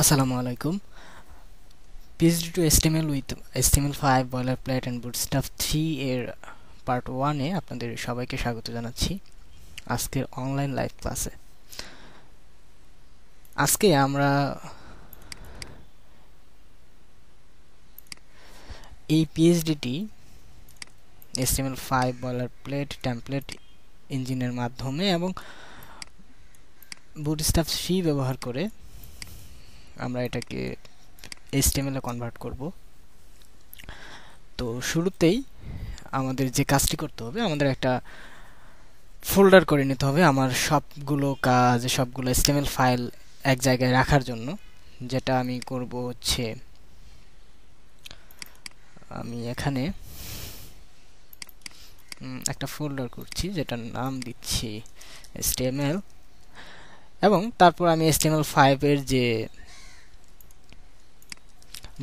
Assalamu alaikum. PhD to HTML with HTML5 boilerplate and bootstrap 3 এর part 1 এ আপনাদের সবাইকে স্বাগত জানাচ্ছি আজকের অনলাইন লাইভ ক্লাসে। আজকে আমরা এই পিএইচডিটি HTML5 boilerplate টেমপ্লেট ইঞ্জিনের মাধ্যমে এবং bootstrap 3 ব্যবহার করে আমরা এটাকে HTML এ কনভার্ট করব। তো শুরুতেই আমাদের যে কাজটি করতে হবে, আমাদের একটা ফোল্ডার করে নিতে হবে আমার সবগুলো কাজ, সবগুলো HTML ফাইল এক জায়গায় রাখার জন্য। যেটা আমি করব হচ্ছে, আমি এখানে একটা ফোল্ডার করছি যেটার নাম দিচ্ছি HTML, এবং তারপর আমি HTML5 এর যে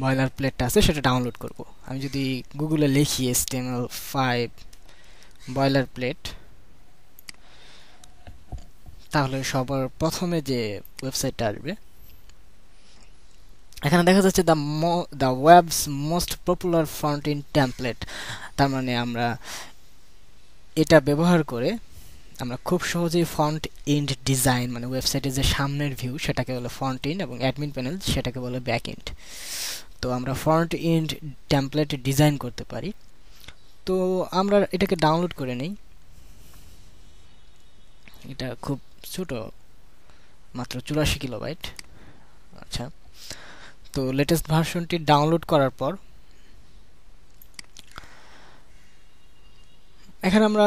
boilerplate আছে সেটা ডাউনলোড করব। আমি যদি গুগলে লিখি HTML5 boilerplate, তাহলে সবার প্রথমে যে ওয়েবসাইটটা আসবে, এখানে দেখা যাচ্ছে the web's most popular front end template। তার মানে আমরা এটা ব্যবহার করে আমরা খুব সহজেই ফন্ট এন্ড ডিজাইন, মানে ওয়েবসাইটের যে সামনের ভিউ সেটাকে বলে ফ্রন্ট এন্ড, এবং অ্যাডমিন প্যানেল সেটাকে বলে ব্যাক এন্ড। তো আমরা ফ্রন্ট এন্ড টেমপ্লেট ডিজাইন করতে পারি। তো আমরা এটাকে ডাউনলোড করে নেই। এটা খুব ছোট, মাত্র 84 কিলোবাইট। আচ্ছা, তো লেটেস্ট ভার্সনটি ডাউনলোড করার পর এখানে আমরা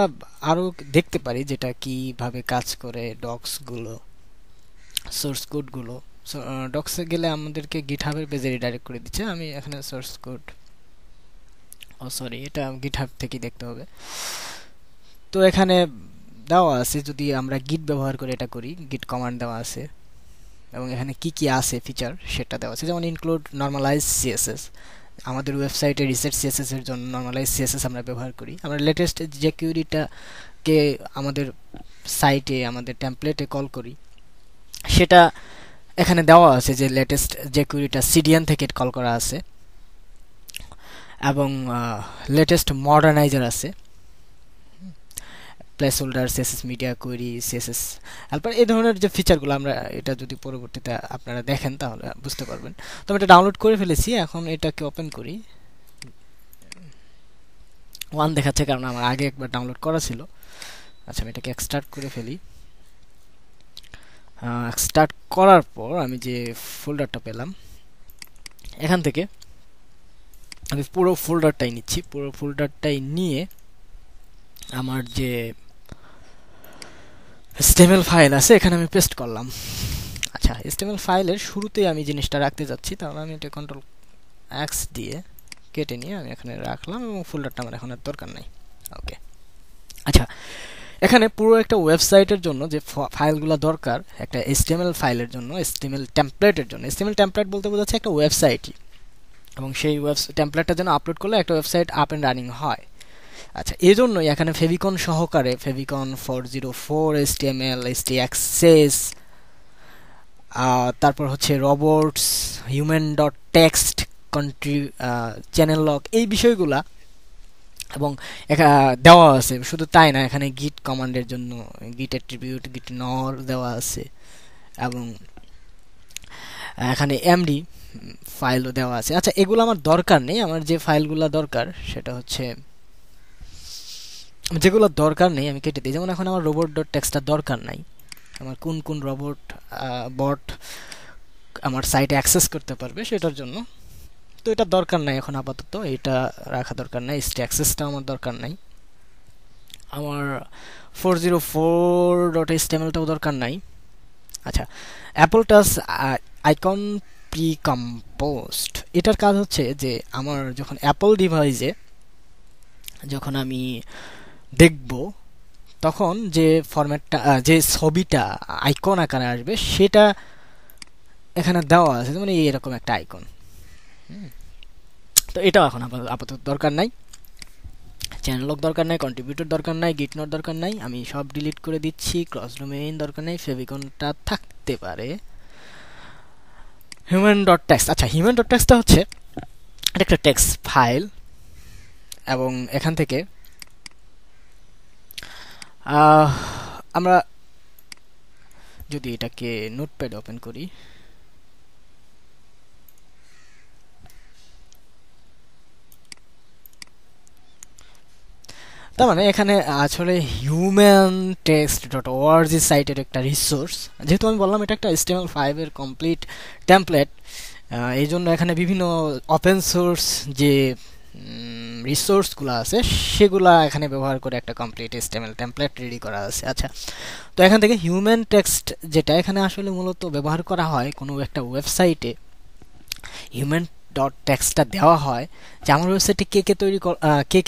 আরো দেখতে পারি যেটা কিভাবে কাজ করে, ডক্স গুলো, সোর্স কোড গুলো। ডক্সে গেলে আমাদেরকে গিটহাবের পেজে রিডাইরেক্ট করে দিচ্ছে। আমি এখানে সোর্স কোড, এটা গিটহাব থেকে দেখতে হবে। তো এখানে দেওয়া আছে, যদি আমরা গিট ব্যবহার করে এটা করি, গিট কমান্ড দেওয়া আছে, এবং এখানে কি কি আছে ফিচার সেটা দেওয়া আছে। যেমন ইনক্লুড নরমালাইজ সিএসএস, আমাদের ওয়েবসাইটে রিসেট সিএসএস এর জন্য নরমালাইজ সিএসএস আমরা ব্যবহার করি। আমরা লেটেস্ট যে কিউরিটাকে আমাদের সাইটে, আমাদের টেমপ্লেটে কল করি, সেটা এখানে দেওয়া আছে যে লেটেস্ট যে কিউরিটা সিডিএন থেকে কল করা আছে, এবং লেটেস্ট মডার্নাইজার আছে, place holder, CSS media query, CSS helper, এই ধরনের যে ফিচারগুলো আমরা এটা যদি পরবর্তীতে আপনারা দেখেন তাহলে বুঝতে পারবেন। তো আমি এটা ডাউনলোড করে ফেলেছি, এখন এটাকে ওপেন করি। 1 দেখাচ্ছে কারণ আমার আগে একবার ডাউনলোড করা ছিল। আচ্ছা, আমি এটাকে এক্সট্রাক্ট করে ফেলি। এক্সট্রাক্ট করার পর আমি যে ফোল্ডারটা পেলাম, এখান থেকে আমি পুরো ফোল্ডারটাই নিচ্ছি। পুরো ফোল্ডারটাই নিয়ে আমার যে HTML ফাইল আছে এখানে আমি পেস্ট করলাম। আচ্ছা, HTML ফাইলের শুরুতেই আমি জিনিসটা রাখতে যাচ্ছি, তাহলে আমি এটা কন্ট্রোল এক্স দিয়ে কেটে নিয়ে আমি এখানে রাখলাম, এবং ফোল্ডারটা আমার এখন আর দরকার নাই। ওকে, আচ্ছা, এখানে পুরো একটা ওয়েবসাইটের জন্য যে ফাইলগুলো দরকার, একটা HTML ফাইলের জন্য, HTML টেমপ্লেটের জন্য, HTML টেমপ্লেট বলতে বোঝাচ্ছে একটা ওয়েবসাইটই, এবং সেই টেমপ্লেটটা যেন আপলোড করলে একটা ওয়েবসাইট আপ এন্ড রানিং হয়। আচ্ছা, এই জন্যই এখানে ফেভিকন সহকারে ফেভিকন 404 HTML, htaccess, তারপর হচ্ছে robots, human dot text, country, channel lock, এই বিষয়গুলা এবং দেওয়া আছে। শুধু তাই না, এখানে গিট কমান্ডের জন্য গিট অ্যাট্রিবিউট, গিট নর দেওয়া আছে, এবং এখানে এমডি ফাইলও দেওয়া আছে। আচ্ছা, এগুলো আমার দরকার নেই। আমার যে ফাইলগুলো দরকার সেটা হচ্ছে, যেগুলো দরকার নেই আমি কেটে দিই। যেমন এখন আমার রোবট ডট টেক্সটটা দরকার নাই। আমার কোন কোন রোবট বট আমার সাইটে অ্যাক্সেস করতে পারবে সেটার জন্য, তো এটা দরকার নাই এখন আপাতত, এটা রাখা দরকার নাই। অ্যাক্সেসটা আমার দরকার নাই। আমার 404.htmlটাও দরকার নাই। আচ্ছা, Apple touch icon pre compost, এটার কাজ হচ্ছে যে আমার যখন অ্যাপল ডিভাইসে যখন আমি দেখব, তখন যে ফরম্যাটটা, যে ছবিটা আইকন আকারে আসবে সেটা এখানে দেওয়া আছে, মানে এরকম একটা আইকন। তো এটাও এখন আপাতত দরকার নাই। চ্যানেল লক দরকার নাই, কন্ট্রিবিউটর দরকার নাই, গিট নোট দরকার নাই, আমি সব ডিলিট করে দিচ্ছি। ক্রস ডোমেইন দরকার নাই, ফেভিকনটা থাকতে পারে, হিউম্যান ডট টেক্সট। আচ্ছা, হিউম্যান ডট টেক্সটটা হচ্ছে এটা একটা টেক্সট ফাইল, এবং এখান থেকে আমরা যদি এটাকে নোটপ্যাড ওপেন করি, তার মানে এখানে আসলে হিউম্যান টেক্সট ডট ওআরজি সাইটের একটা রিসোর্স। যেহেতু আমি বললাম এটা একটা HTML5 এর কমপ্লিট টেমপ্লেট, এই জন্য এখানে বিভিন্ন ওপেন সোর্স যে রিসোর্সগুলো আছে সেগুলা এখানে ব্যবহার করে একটা কমপ্লিট HTML টেমপ্লেট রেডি করা আছে। আচ্ছা, তো এখান থেকে হিউম্যান টেক্সট যেটা এখানে আসলে মূলত ব্যবহার করা হয় কোনো একটা ওয়েবসাইটে, হিউম্যান ডট টেক্সটটা দেওয়া হয় যে আমার ওয়েবসাইটে কে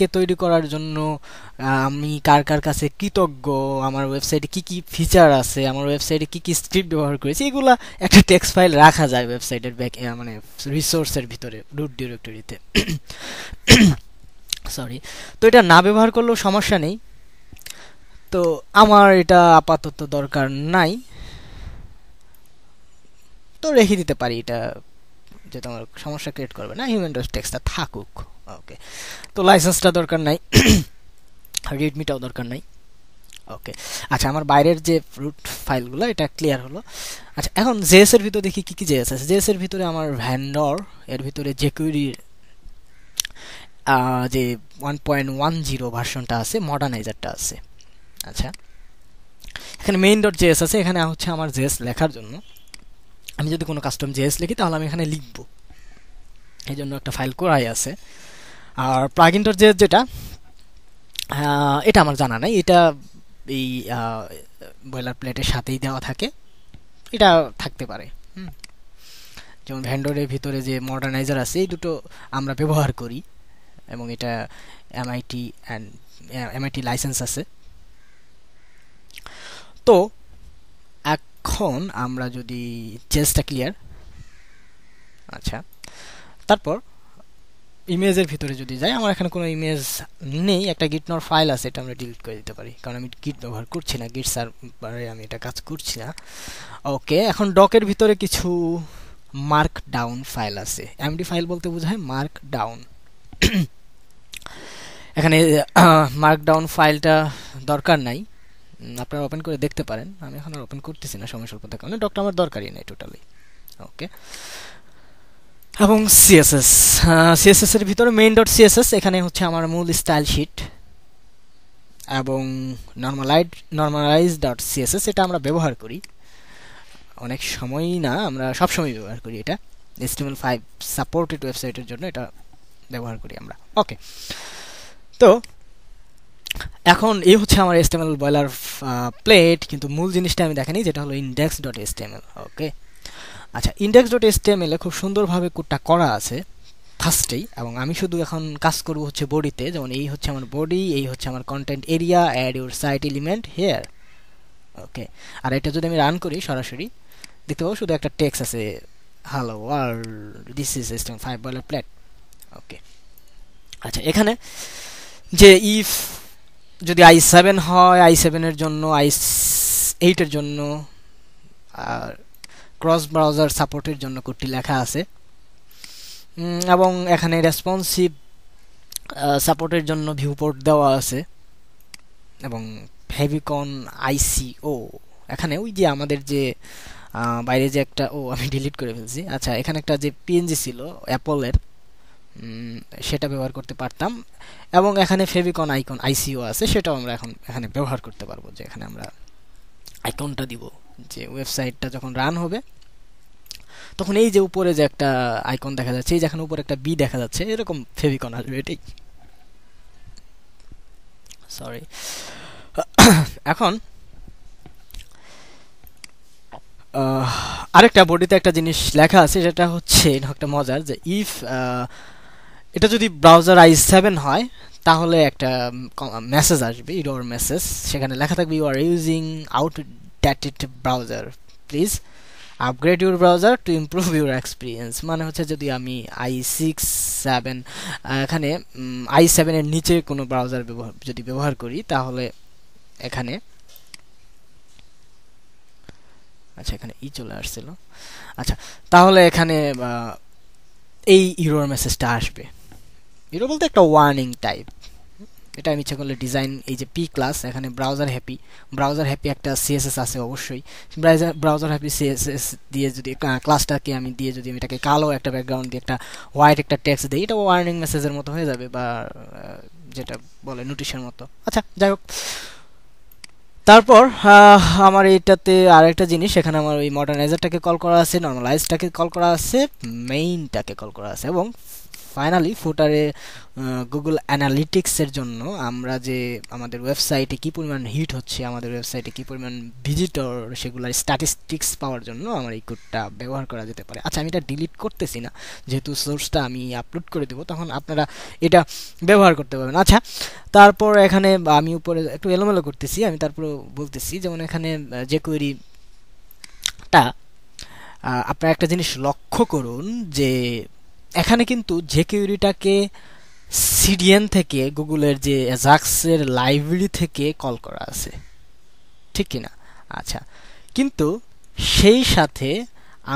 কে তৈরি করার জন্য আমি কার কার কাছে কৃতজ্ঞ, আমার ওয়েবসাইটে কি কি ফিচার আছে, আমার ওয়েবসাইটে কি কি স্ক্রিপ্ট ব্যবহার করেছি, এগুলা একটা টেক্সট ফাইল রাখা যায় ওয়েবসাইটের মানে রিসোর্সের ভিতরে, রুট ডিরেক্টরিতে। সরি, তো এটা না ব্যবহার করলেও সমস্যা নেই, তো আমার এটা আপাতত দরকার নাই, তো রেখে দিতে পারি এটা, যে তোমার সমস্যা ক্রিয়েট করবে না, হিউম্যান ডট টেক্সটটা থাকুক। ওকে, তো লাইসেন্সটা দরকার নাই, রিডমিটাও দরকার নাই। ওকে, আচ্ছা, আমার বাইরের যে রুট ফাইলগুলো এটা ক্লিয়ার হলো। আচ্ছা, এখন জেএস এর ভিতরে দেখি কি কি জেএস আছে। জেএস এর ভিতরে আমার ভ্যান্ডর, এর ভিতরে জেকুইরির যে 1.10 ভার্সনটা আছে, মডার্নাইজারটা আছে। আচ্ছা, এখানে মেইন ডট জেএস আছে, এখানে হচ্ছে আমার জেএস লেখার জন্য। আমি যদি কোনো কাস্টম জেএস লিখি তাহলে আমি এখানে লিখবো, এই জন্য একটা ফাইল করাই আছে। আর প্লাগইন ডট জেএস যেটা, এটা আমার জানা নাই, এটা এই বয়লার প্লেটের সাথেই দেওয়া থাকে, এটা থাকতে পারে। যেমন ভ্যান্ডরের ভিতরে যে মডার্নাইজার আছে এই দুটো আমরা ব্যবহার করি, এবং এটা এমআইটি লাইসেন্স আছে। তো এখন আমরা যদি জেএসটা ক্লিয়ার, আচ্ছা, তারপর ইমেজের ভিতরে যদি যাই, আমার এখানে কোনো ইমেজ নেই, একটা গিটনর ফাইল আছে, এটা আমরা ডিলিট করে দিতে পারি, কারণ আমি গিট ব্যবহার করছি না, গিট সার্ভারে আমি এটা কাজ করছি না। ওকে, এখন ডকের ভিতরে কিছু মার্ক ডাউন ফাইল আছে। এমডি ফাইল বলতে বোঝায় মার্ক ডাউন। এখানে মার্ক ডাউন ফাইলটা দরকার নাই, আপনারা ওপেন করে দেখতে পারেন, আমি এখন আর ওপেন করতেছি না সময় স্বল্পতার কারণে, ডকটা আমার দরকারই নেই টোটালি। ওকে, এবং সিএসএস এর ভিতরে মেইন ডট সিএসএস, এখানে হচ্ছে আমার মূল স্টাইল শিট, এবং নর্মালাইজ ডট সিএসএস এটা আমরা ব্যবহার করি অনেক সময়, না আমরা সবসময় ব্যবহার করি এটা, HTML5 সাপোর্টেড ওয়েবসাইটের জন্য এটা ব্যবহার করি আমরা। ওকে, তো এখন এই হচ্ছে আমার HTML বয়লার প্লেট, কিন্তু মূল জিনিসটা আমি দেখানি, যেটা হলো ইন্ডেক্স ডট HTML। ওকে, আচ্ছা, ইন্ডেক্স ডট HTML এ খুব সুন্দরভাবে কোডটা করা আছে ফার্স্টেই, এবং আমি শুধু এখন কাজ করব হচ্ছে বডিতে। যেমন এই হচ্ছে আমার বডি, এই হচ্ছে আমার content area, add your site element here. Okay, আর এটা যদি আমি রান করি সরাসরি দেখতে পাবো শুধু একটা টেক্সট আছে, hello world this is HTML5 boilerplate. Okay, আচ্ছা, এখানে যে ইফ যদি i7 হয়, i7 এর জন্য, i8 এর জন্য, আর ক্রস ব্রাউজার সাপোর্টের জন্য কোডটি লেখা আছে, এবং এখানে রেসপন্সিভ সাপোর্টের জন্য ভিউপোর্ট দেওয়া আছে, এবং ফেভিকন ICO, এখানে ওই যে আমাদের যে বাইরে যে একটা, আমি ডিলিট করে ফেলছি। আচ্ছা, এখানে একটা যে পিএনজি ছিল অ্যাপলের, সেটা ব্যবহার করতে পারতাম, এবং এখানে ফেভিকন আইকন ICO আছে, সেটাও আমরা এখন এখানে ব্যবহার করতে পারবো, যে এখানে আমরা আইকনটা দিব, যে ওয়েবসাইটটা যখন রান হবে তখন এই যে উপরে যে একটা আইকন দেখা যাচ্ছে, এই যেখানে উপরে একটা বি দেখা যাচ্ছে, এরকম ফেভিকন আসবে, এটাই। সরি, এখন আরেকটা বডিতে একটা জিনিস লেখা আছে, সেটা হচ্ছে একটা মজার, যে ইফ এটা যদি ব্রাউজার i7 হয় তাহলে একটা মেসেজ আসবে, ইরর মেসেজ, সেখানে লেখা থাকবে you are using outdated browser, please upgrade your browser to improve your experience. মানে হচ্ছে যদি আমি এখানে i7 এর নিচে কোনো ব্রাউজার যদি ব্যবহার করি, তাহলে এখানে আচ্ছা এখানে ই চলে আসছিল। আচ্ছা তাহলে এখানে এই ইরর মেসেজটা আসবে। ইরর বলতে একটা ওয়ার্নিং টাইপ। এটা আমি ইচ্ছা করলে ডিজাইন, এই যে পি ক্লাস, এখানে ব্রাউজার হ্যাপি একটা সিএসএস আছে অবশ্যই। ব্রাউজার হ্যাপি সিএসএস দিয়ে যদি ক্লাসটাকে আমি দিয়ে যদি আমি এটাকে কালো একটা ব্যাকগ্রাউন্ড দিয়ে একটা হোয়াইট একটা টেক্সট দিই, এটা ওয়ার্নিং মেসেজের মতো হয়ে যাবে, বা যেটা বলে নোটিশের মতো। আচ্ছা যাই হোক, তারপর আমার এইটাতে আরেকটা জিনিস, এখানে আমার ওই মডার্নাইজারটাকে কল করা আছে, নর্মালাইজটাকে কল করা আছে, মেইনটাকে কল করা আছে, এবং ফাইনালি ফুটারে গুগল অ্যানালিটিক্সের জন্য আমরা যে আমাদের ওয়েবসাইটে কী পরিমাণ হিট হচ্ছে, আমাদের ওয়েবসাইটে কী পরিমাণ ভিজিটর, সেগুলোর স্ট্যাটিস্টিক্স পাওয়ার জন্য আমার এই কোডটা ব্যবহার করা যেতে পারে। আচ্ছা আমি এটা ডিলিট করতেছি না, যেহেতু সোর্সটা আমি আপলোড করে দেবো, তখন আপনারা এটা ব্যবহার করতে পারবেন। আচ্ছা তারপর এখানে আমি উপরে একটু এলোমেলো করতেছি, আমি তারপর বলতেছি, যেমন এখানে যে কোয়েরিটা, আপনারা একটা জিনিস লক্ষ্য করুন যে এখানে কিন্তু যে কোয়েরিটাকে সিডিএন থেকে, গুগলের যে অ্যাজাক্সের লাইব্রেরি থেকে কল করা আছে, ঠিক কিনা? আচ্ছা, কিন্তু সেই সাথে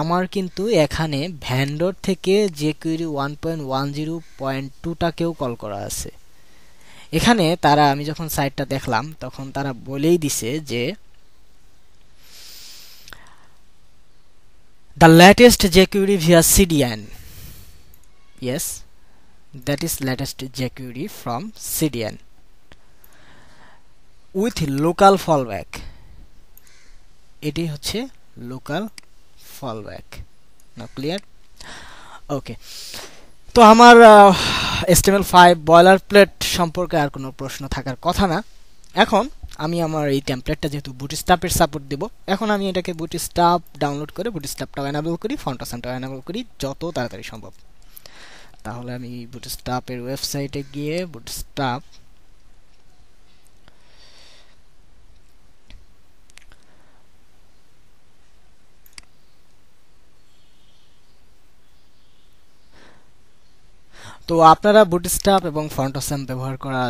আমার কিন্তু এখানে ভ্যান্ডর থেকে যে কোয়েরি 1.10.2টাকেও কল করা আছে। এখানে তারা, আমি যখন সাইটটা দেখলাম তখন তারা বলেই দিছে যে the latest jQuery via CDN, yes, that is latest jQuery from CDN with local fallback, এটি হচ্ছে লোকাল ফলব্যাক। নাও ক্লিয়ার? ওকে, তো আমার HTML5 বয়লার প্লেট সম্পর্কে আর কোনো প্রশ্ন থাকার কথা না। এখন আমি আমার এই টেমপ্লেটটা যেহেতু বুটস্ট্র্যাপের সাপোর্ট দেব, এখন আমি এটাকে বুটস্ট্র্যাপ ডাউনলোড করে বুটস্ট্র্যাপটাও এনাবল করি, ফন্টাসানটাও এনাবল করি যত তাড়াতাড়ি সম্ভব। তাহলে আমি বুটস্ট্র্যাপের ওয়েবসাইটে গিয়ে বুটস্ট্র্যাপ তো আপনারা বুটস্ট্র্যাপ এবং ফন্টাসান ব্যবহার করা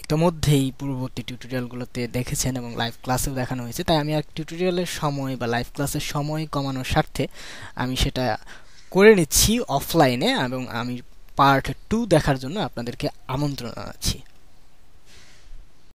ইতিমধ্যেই পূর্ববর্তী টিউটোরিয়ালগুলোতে দেখেছেন এবং লাইভ ক্লাসেও দেখানো হয়েছে, তাই আমি আর টিউটোরিয়ালের সময় বা লাইভ ক্লাসের সময় কমানোর স্বার্থে আমি সেটা করে নিচ্ছি অফলাইনে, এবং আমি পার্ট 2 দেখার জন্য আপনাদেরকে আমন্ত্রণ জানাচ্ছি।